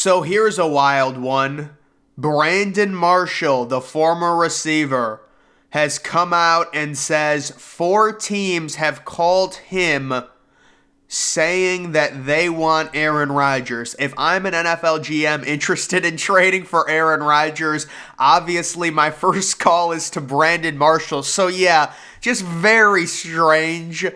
So here's a wild one. Brandon Marshall, the former receiver, has come out and says 4 teams have called him saying that they want Aaron Rodgers. If I'm an NFL GM interested in trading for Aaron Rodgers, obviously my first call is to Brandon Marshall. So yeah, just very strange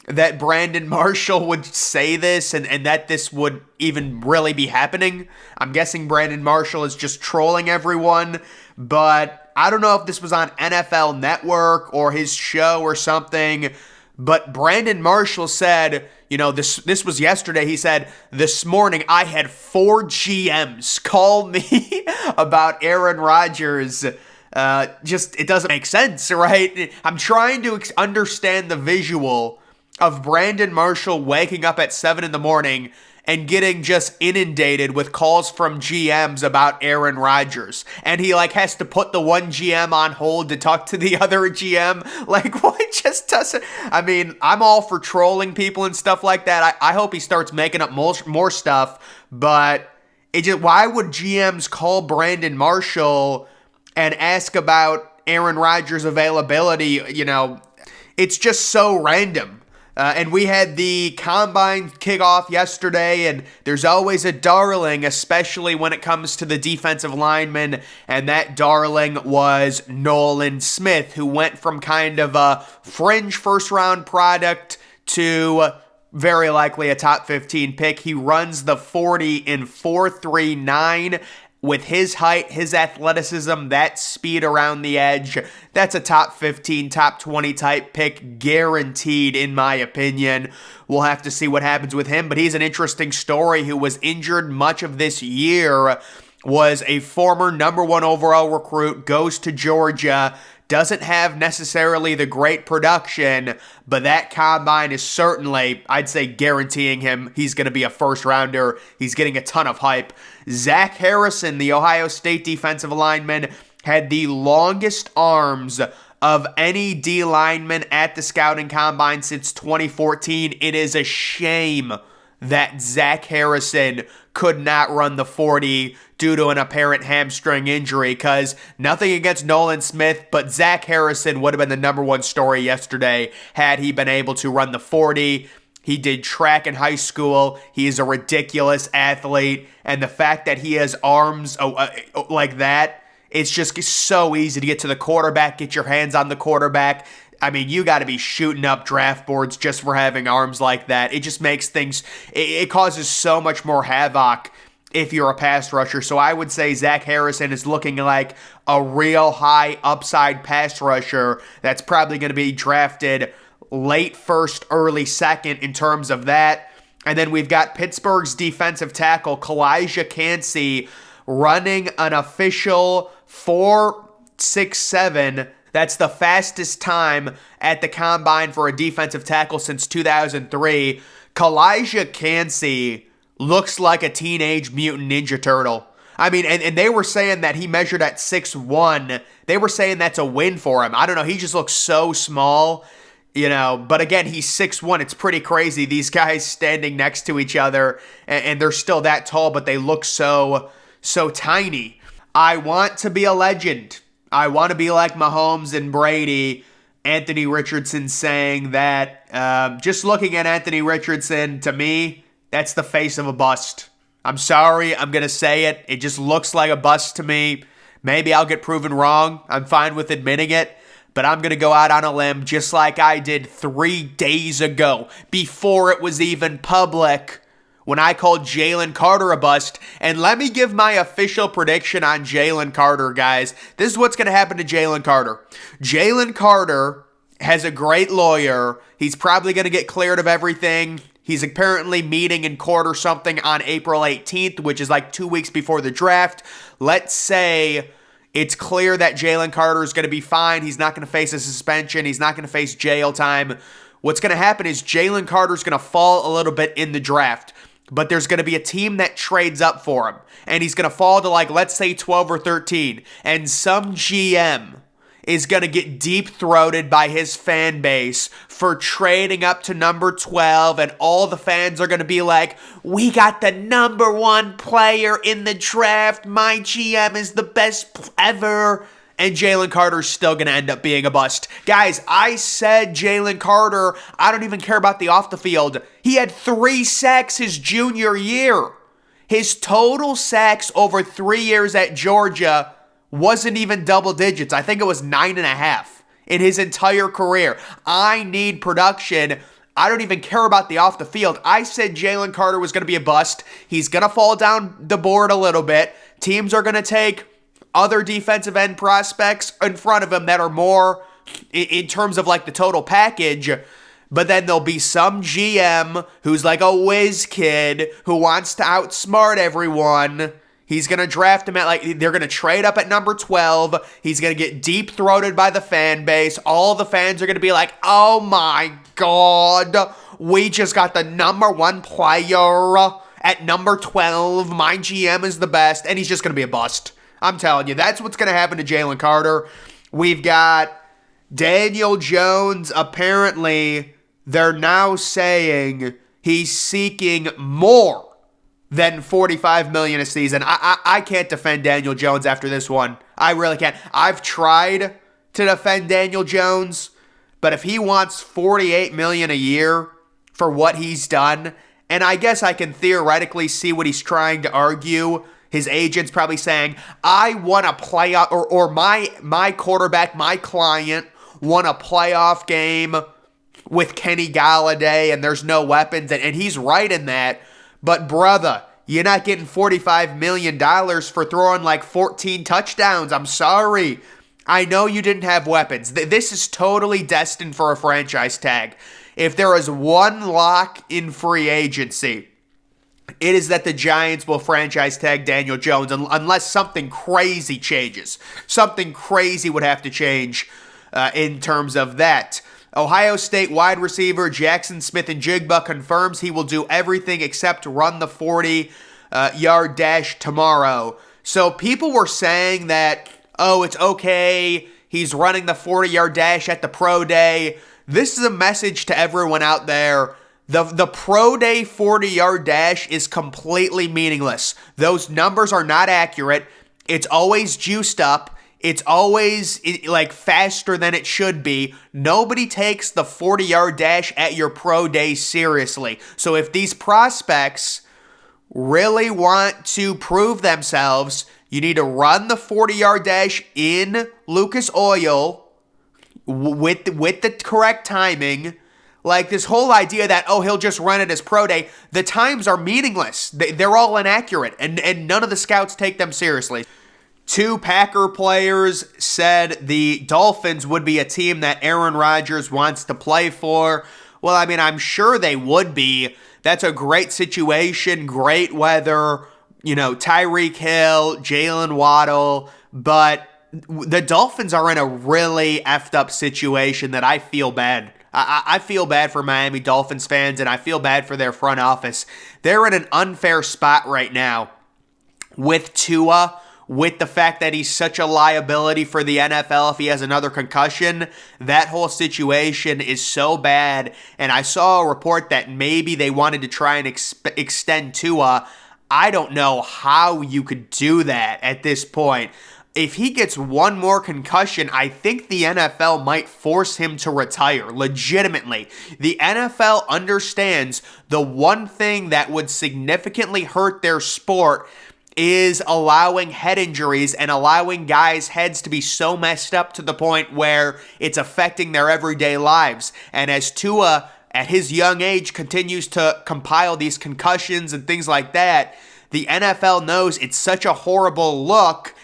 that Brandon Marshall would say this and that this would even really be happening. I'm guessing Brandon Marshall is just trolling everyone, but I don't know if this was on NFL Network or his show or something, but Brandon Marshall said, this was yesterday, he said, this morning I had 4 GMs call me about Aaron Rodgers. It doesn't make sense, right? I'm trying to understand the visual of Brandon Marshall waking up at 7 in the morning and getting just inundated with calls from GMs about Aaron Rodgers. And he has to put the one GM on hold to talk to the other GM. What just doesn't... I mean, I'm all for trolling people and stuff like that. I hope he starts making up more stuff. But why would GMs call Brandon Marshall and ask about Aaron Rodgers' availability? It's just so random. And we had the combine kickoff yesterday, and there's always a darling, especially when it comes to the defensive lineman, and that darling was Nolan Smith, who went from kind of a fringe first-round product to very likely a top 15 pick. He runs the 40 in 4.39. With his height, his athleticism, that speed around the edge, that's a top 15, top 20 type pick, guaranteed in my opinion. We'll have to see what happens with him, but he's an interesting story who was injured much of this year, was a former number 1 overall recruit, goes to Georgia, doesn't have necessarily the great production, but that combine is certainly, I'd say, guaranteeing him he's going to be a first rounder. He's getting a ton of hype. Zach Harrison, the Ohio State defensive lineman, had the longest arms of any D lineman at the scouting combine since 2014. It is a shame that Zach Harrison could not run the 40 due to an apparent hamstring injury, because nothing against Nolan Smith, but Zach Harrison would have been the number 1 story yesterday had he been able to run the 40. He did track in high school. He is a ridiculous athlete, and the fact that he has arms like that, it's just so easy to get to the quarterback, get your hands on the quarterback. I mean, you got to be shooting up draft boards just for having arms like that. It just makes things, it causes so much more havoc if you're a pass rusher. So I would say Zach Harrison is looking like a real high upside pass rusher that's probably going to be drafted late first, early second in terms of that. And then we've got Pittsburgh's defensive tackle, Kalija Lipscomb, running an official 4.67. That's the fastest time at the combine for a defensive tackle since 2003. Kalija Lipscomb looks like a teenage mutant ninja turtle. I mean, and they were saying that he measured at 6'1". They were saying that's a win for him. I don't know. He just looks so small, But again, he's 6'1". It's pretty crazy. These guys standing next to each other, and they're still that tall, but they look so tiny. I want to be a legend. I want to be like Mahomes and Brady. Anthony Richardson saying that. Just looking at Anthony Richardson, to me, that's the face of a bust. I'm sorry, I'm going to say it. It just looks like a bust to me. Maybe I'll get proven wrong. I'm fine with admitting it. But I'm going to go out on a limb just like I did 3 days ago, before it was even public, when I called Jalen Carter a bust. And let me give my official prediction on Jalen Carter, guys. This is what's going to happen to Jalen Carter. Jalen Carter has a great lawyer. He's probably going to get cleared of everything. He's apparently meeting in court or something on April 18th, which is 2 weeks before the draft. Let's say it's clear that Jalen Carter is going to be fine. He's not going to face a suspension. He's not going to face jail time. What's going to happen is Jalen Carter is going to fall a little bit in the draft, but there's going to be a team that trades up for him, and he's going to fall to let's say 12 or 13, and some GM is going to get deep-throated by his fan base for trading up to number 12, and all the fans are going to be like, we got the number 1 player in the draft. My GM is the best ever. And Jalen Carter's still going to end up being a bust. Guys, I said Jalen Carter, I don't even care about the off the field. He had 3 sacks his junior year. His total sacks over 3 years at Georgia wasn't even double digits. I think it was 9.5 in his entire career. I need production. I don't even care about the off the field. I said Jalen Carter was going to be a bust. He's going to fall down the board a little bit. Teams are going to take other defensive end prospects in front of him that are more in terms of like the total package. But then there'll be some GM who's like a whiz kid who wants to outsmart everyone. He's going to draft him at they're going to trade up at number 12. He's going to get deep-throated by the fan base. All the fans are going to be like, oh my God, we just got the number 1 player at number 12. My GM is the best. And he's just going to be a bust. I'm telling you, that's what's going to happen to Jalen Carter. We've got Daniel Jones. Apparently, they're now saying he's seeking more than $45 million a season. I can't defend Daniel Jones after this one. I really can't. I've tried to defend Daniel Jones, but if he wants $48 million a year for what he's done, and I guess I can theoretically see what he's trying to argue. His agent's probably saying, I want a playoff, or my quarterback, my client, won a playoff game with Kenny Galladay, and there's no weapons, and he's right in that. But brother, you're not getting $45 million for throwing like 14 touchdowns. I'm sorry. I know you didn't have weapons. This is totally destined for a franchise tag. If there is one lock in free agency, it is that the Giants will franchise tag Daniel Jones unless something crazy changes. Something crazy would have to change in terms of that. Ohio State wide receiver Jackson Smith-Njigba confirms he will do everything except run the 40-yard dash tomorrow. So people were saying that, oh, it's okay, he's running the 40-yard dash at the pro day. This is a message to everyone out there. The pro day 40-yard dash is completely meaningless. Those numbers are not accurate. It's always juiced up. It's always like faster than it should be. Nobody takes the 40-yard dash at your pro day seriously. So if these prospects really want to prove themselves, you need to run the 40-yard dash in Lucas Oil with the correct timing. Like this whole idea that, oh, he'll just run it as pro day. The times are meaningless. They're all inaccurate, and none of the scouts take them seriously. 2 Packer players said the Dolphins would be a team that Aaron Rodgers wants to play for. Well, I mean, I'm sure they would be. That's a great situation, great weather, Tyreek Hill, Jalen Waddle, but the Dolphins are in a really effed up situation that I feel bad. I feel bad for Miami Dolphins fans, and I feel bad for their front office. They're in an unfair spot right now with Tua, with the fact that he's such a liability for the NFL if he has another concussion. That whole situation is so bad, and I saw a report that maybe they wanted to try and extend Tua. I don't know how you could do that at this point. If he gets one more concussion, I think the NFL might force him to retire, legitimately. The NFL understands the one thing that would significantly hurt their sport is allowing head injuries and allowing guys' heads to be so messed up to the point where it's affecting their everyday lives. And as Tua, at his young age, continues to compile these concussions and things like that, the NFL knows it's such a horrible look.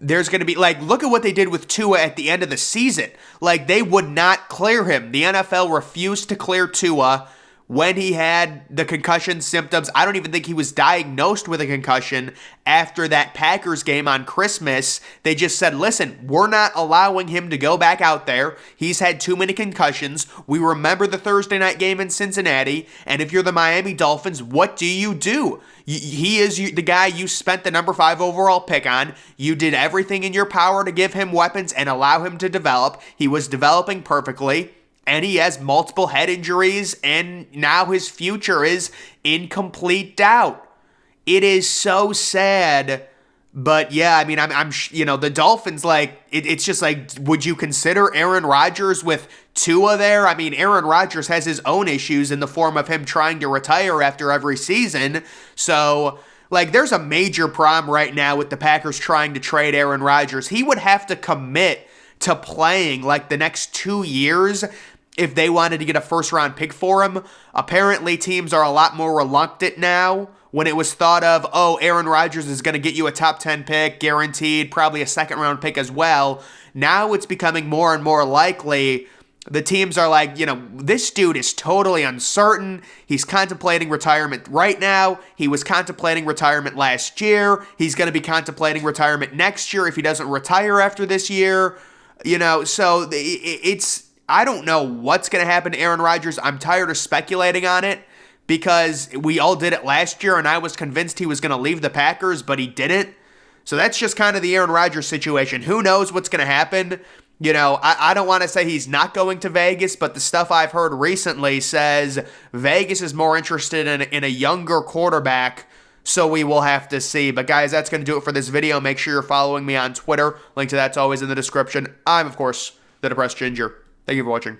There's going to be, look at what they did with Tua at the end of the season. They would not clear him. The NFL refused to clear Tua when he had the concussion symptoms. I don't even think he was diagnosed with a concussion after that Packers game on Christmas. They just said, listen, we're not allowing him to go back out there. He's had too many concussions. We remember the Thursday night game in Cincinnati, and if you're the Miami Dolphins, what do? He is the guy you spent the number 5 overall pick on. You did everything in your power to give him weapons and allow him to develop. He was developing perfectly. And he has multiple head injuries, and now his future is in complete doubt. It is so sad, but yeah, I mean, I'm the Dolphins, like, it's just like, would you consider Aaron Rodgers with Tua there? I mean, Aaron Rodgers has his own issues in the form of him trying to retire after every season, so, like, there's a major problem right now with the Packers trying to trade Aaron Rodgers. He would have to commit to playing, like, the next 2 years if they wanted to get a first-round pick for him. Apparently, teams are a lot more reluctant now. When it was thought of, oh, Aaron Rodgers is going to get you a top 10 pick, guaranteed, probably a second-round pick as well. Now it's becoming more and more likely. The teams are like, this dude is totally uncertain. He's contemplating retirement right now. He was contemplating retirement last year. He's going to be contemplating retirement next year if he doesn't retire after this year. So it's... I don't know what's going to happen to Aaron Rodgers. I'm tired of speculating on it because we all did it last year, and I was convinced he was going to leave the Packers, but he didn't. So that's just kind of the Aaron Rodgers situation. Who knows what's going to happen? I don't want to say he's not going to Vegas, but the stuff I've heard recently says Vegas is more interested in a younger quarterback, so we will have to see. But guys, that's going to do it for this video. Make sure you're following me on Twitter. Link to that's always in the description. I'm, of course, the Depressed Ginger. Thank you for watching.